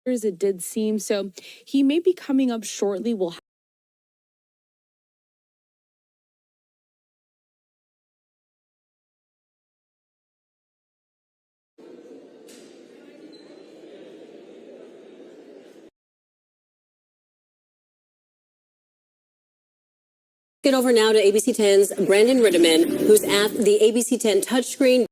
it did seem. So he may be coming up shortly. We'll Get over now to ABC 10's Brandon Ritterman, who's at the ABC 10 touchscreen.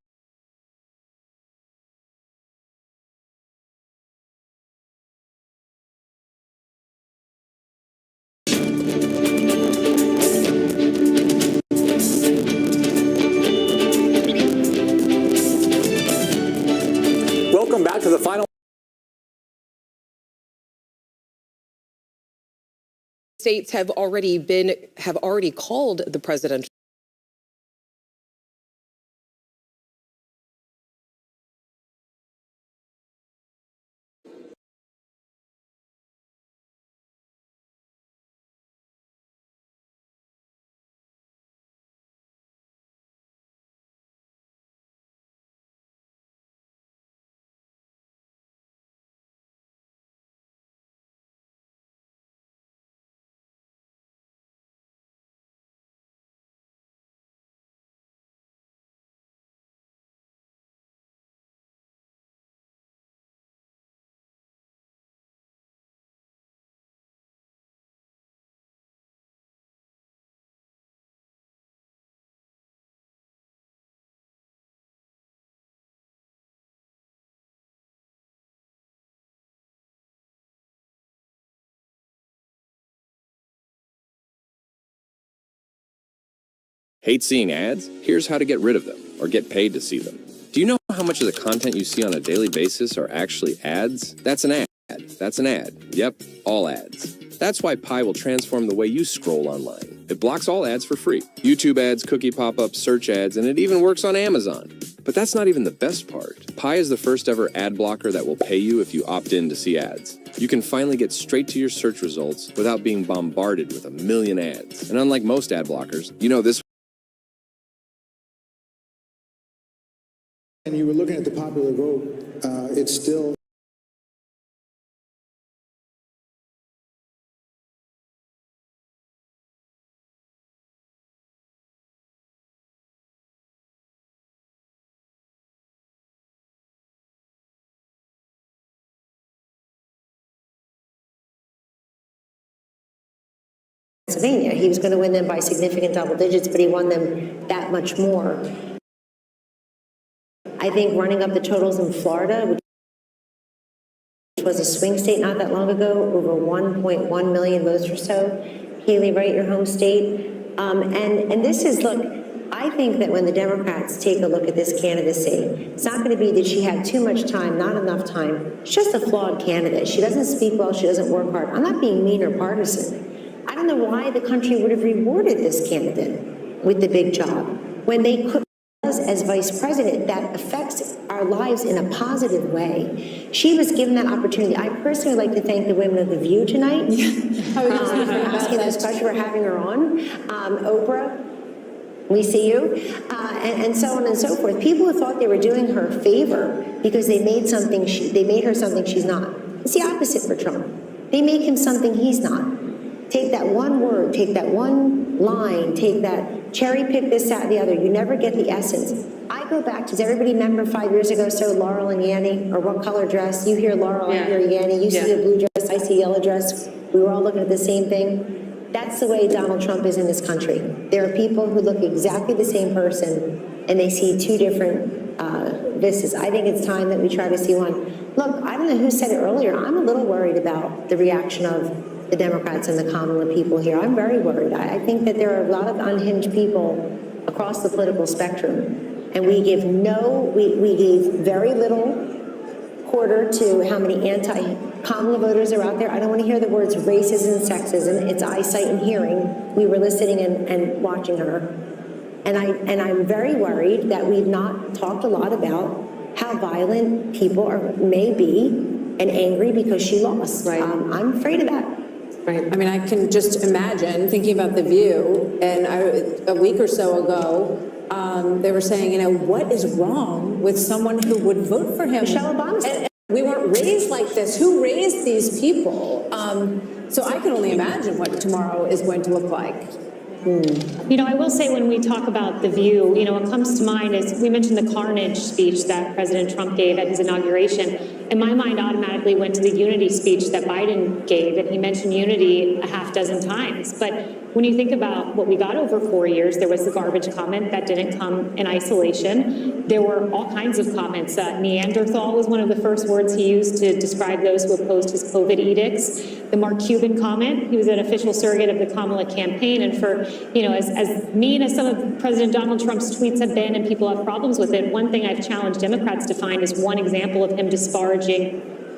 Welcome back to the final. States have already called the presidential. Hate seeing ads? Here's how to get rid of them, or get paid to see them. Do you know how much of the content you see on a daily basis are actually ads? That's an ad. That's an ad. Yep, all ads. That's why Pi will transform the way you scroll online. It blocks all ads for free. YouTube ads, cookie pop-ups, search ads, and it even works on Amazon. But that's not even the best part. Pi is the first ever ad blocker that will pay you if you opt in to see ads. You can finally get straight to your search results without being bombarded with a million ads. And unlike most ad blockers, you know this. And you were looking at the popular vote, it's still. Pennsylvania. He was going to win them by significant double digits, but he won them that much more. I think running up the totals in Florida, which was a swing state not that long ago, over 1.1 million votes or so. Haley, right, your home state. And this is, look, I think that when the Democrats take a look at this candidacy, it's not going to be that she had too much time, not enough time. She's just a flawed candidate. She doesn't speak well. She doesn't work hard. I'm not being mean or partisan. I don't know why the country would have rewarded this candidate with the big job when they could. As vice president, that affects our lives in a positive way. She was given that opportunity. I personally like to thank the women of The View tonight for asking this question, for having her on. Oprah, we see you, and so on and so forth. People who thought they were doing her a favor because they made her something she's not. It's the opposite for Trump. They make him something he's not. Take that one word, take that one line, take that cherry pick this, that, the other. You never get the essence. I go back, does everybody remember 5 years ago, so Laurel and Yanny, or what color dress? You hear Laurel, I hear Yanny. You see a blue dress, I see yellow dress. We were all looking at the same thing. That's the way Donald Trump is in this country. There are people who look exactly the same person, and they see two different vistas. I think it's time that we try to see one. Look, I don't know who said it earlier. I'm a little worried about the reaction of the Democrats and the common people here. I'm very worried. I think that there are a lot of unhinged people across the political spectrum, and we gave very little quarter to how many anti-Kamala voters are out there. I don't want to hear the words racism and sexism. It's eyesight and hearing. We were listening and watching her, and I'm very worried that we've not talked a lot about how violent people may be and angry because she lost. Right. I'm afraid of that. Right. I mean, I can just imagine thinking about The View, and a week or so ago, they were saying, you know, what is wrong with someone who would vote for him? Michelle Obama. We weren't raised like this. Who raised these people? So I can only imagine what tomorrow is going to look like. You know, I will say when we talk about The View, you know, what comes to mind is we mentioned the carnage speech that President Trump gave at his inauguration. And my mind automatically went to the unity speech that Biden gave, and he mentioned unity a half dozen times. But when you think about what we got over 4 years, there was the garbage comment that didn't come in isolation. There were all kinds of comments. Neanderthal was one of the first words he used to describe those who opposed his COVID edicts. The Mark Cuban comment, he was an official surrogate of the Kamala campaign. And for, you know, as mean as some of President Donald Trump's tweets have been and people have problems with it, one thing I've challenged Democrats to find is one example of him disparaging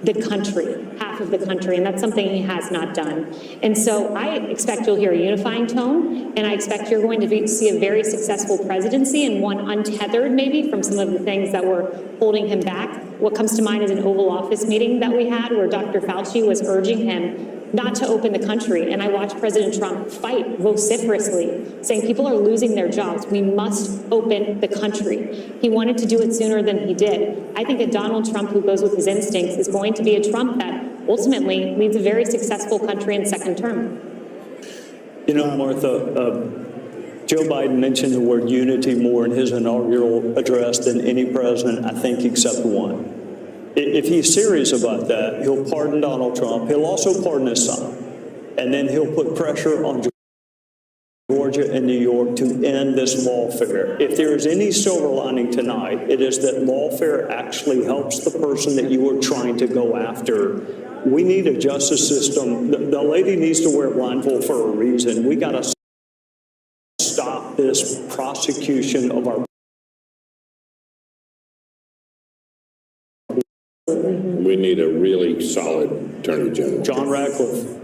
the country, half of the country, and that's something he has not done. And so I expect you'll hear a unifying tone, and I expect you're going to see a very successful presidency and one untethered maybe from some of the things that were holding him back. What comes to mind is an Oval Office meeting that we had where Dr. Fauci was urging him not to open the country. And I watched President Trump fight vociferously, saying people are losing their jobs. We must open the country. He wanted to do it sooner than he did. I think a Donald Trump who goes with his instincts is going to be a Trump that ultimately leads a very successful country in second term. You know, Martha, Joe Biden mentioned the word unity more in his inaugural address than any president, I think, except one. If he's serious about that, he'll pardon Donald Trump. He'll also pardon his son. And then he'll put pressure on Georgia and New York to end this lawfare. If there is any silver lining tonight, it is that lawfare actually helps the person that you are trying to go after. We need a justice system. The lady needs to wear a blindfold for a reason. We got to stop this prosecution of our. We need a really solid attorney general. John Ratcliffe.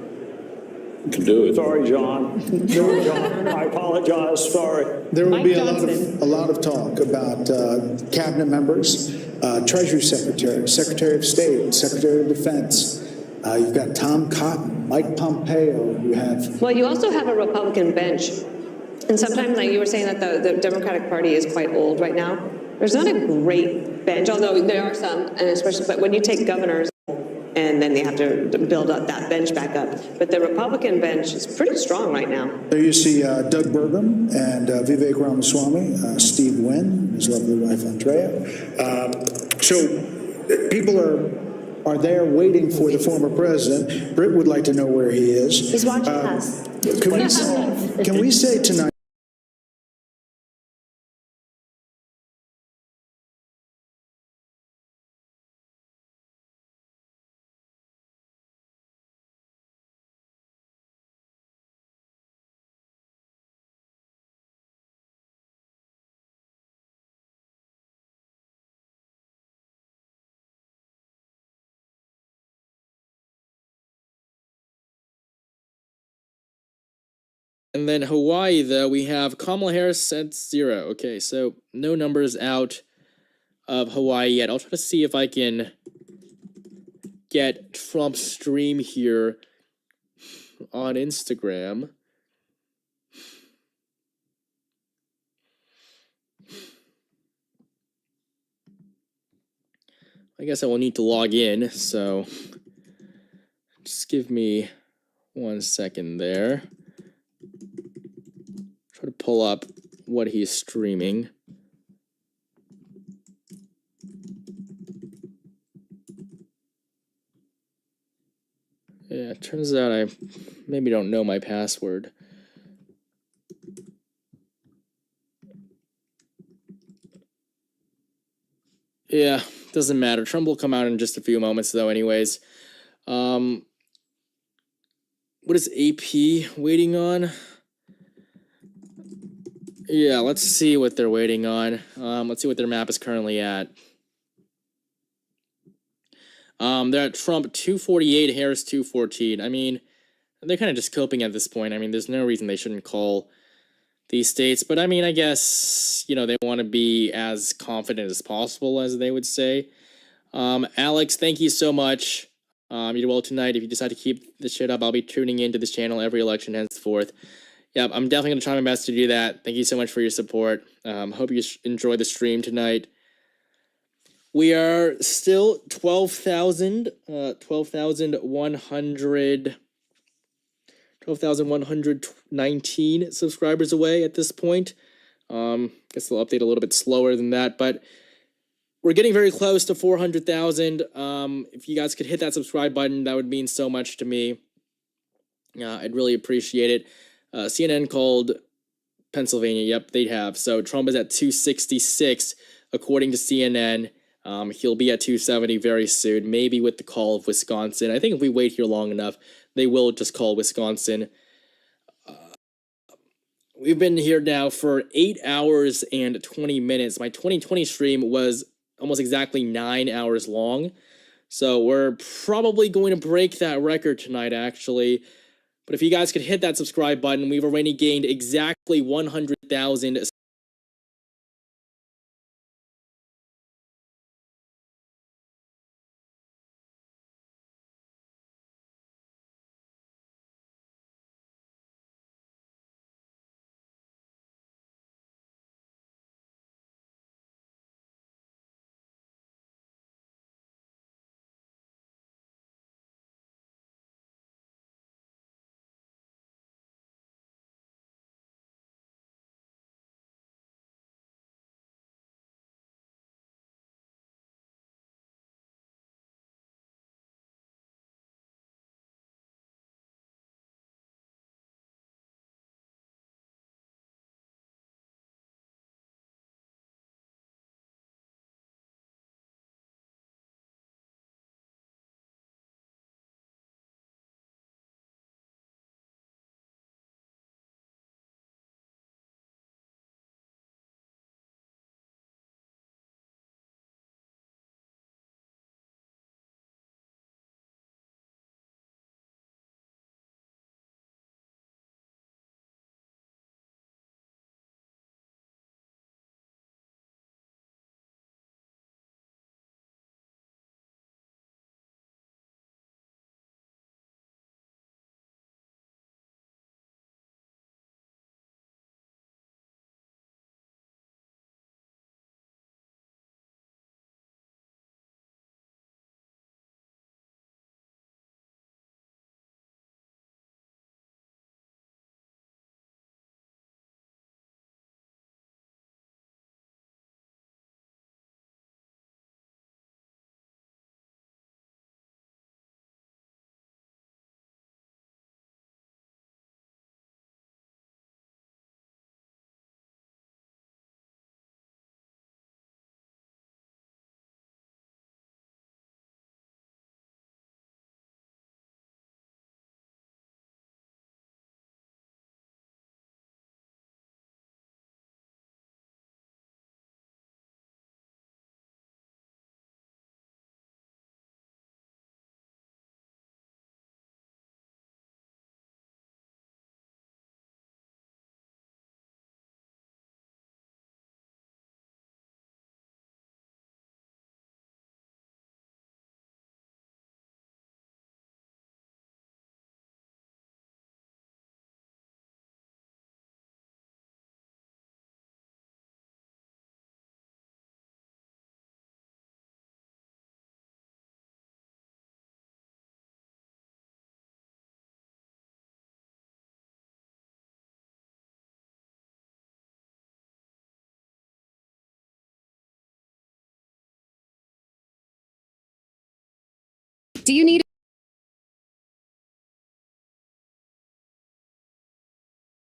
Can do it. Sorry, John. No, John. I apologize. Sorry. There will be a lot of talk about cabinet members, Treasury Secretary, Secretary of State, Secretary of Defense. You've got Tom Cotton, Mike Pompeo. You have. Well, you also have a Republican bench. And sometimes, like you were saying, that the Democratic Party is quite old right now. There's not a great bench, although there are some, and especially, but when you take governors and then they have to build up that bench back up. But the Republican bench is pretty strong right now. There you see Doug Burgum and Vivek Ramaswamy, Steve Wynn, his lovely wife Andrea. So people are there waiting for the former president. Britt would like to know where he is. He's watching us. Can we say tonight? And then Hawaii, though, we have Kamala Harris at 0. Okay, so no numbers out of Hawaii yet. I'll try to see if I can get Trump's stream here on Instagram. I guess I will need to log in, so just give me 1 second there. Try to pull up what he's streaming. Yeah, it turns out I maybe don't know my password. Yeah, doesn't matter. Trump will come out in just a few moments, though, anyways. What is AP waiting on? Yeah, let's see what they're waiting on. Let's see what their map is currently at. They're at Trump 248, Harris 214. I mean, they're kind of just coping at this point. I mean, there's no reason they shouldn't call these states. But I mean, I guess, you know, they want to be as confident as possible, as they would say. Alex, thank you so much. You did well tonight. If you decide to keep this shit up, I'll be tuning into this channel every election henceforth. Yeah, I'm definitely going to try my best to do that. Thank you so much for your support. Hope you enjoy the stream tonight. We are still 12,119 subscribers away at this point. Guess they'll update a little bit slower than that, but we're getting very close to 400,000. If you guys could hit that subscribe button, that would mean so much to me. I'd really appreciate it. CNN called Pennsylvania. Yep, they have. So Trump is at 266, according to CNN. He'll be at 270 very soon, maybe with the call of Wisconsin. I think if we wait here long enough, they will just call Wisconsin. We've been here now for 8 hours and 20 minutes. My 2020 stream was almost exactly 9 hours long. So we're probably going to break that record tonight, actually. But if you guys could hit that subscribe button, we've already gained exactly 100,000. Do you need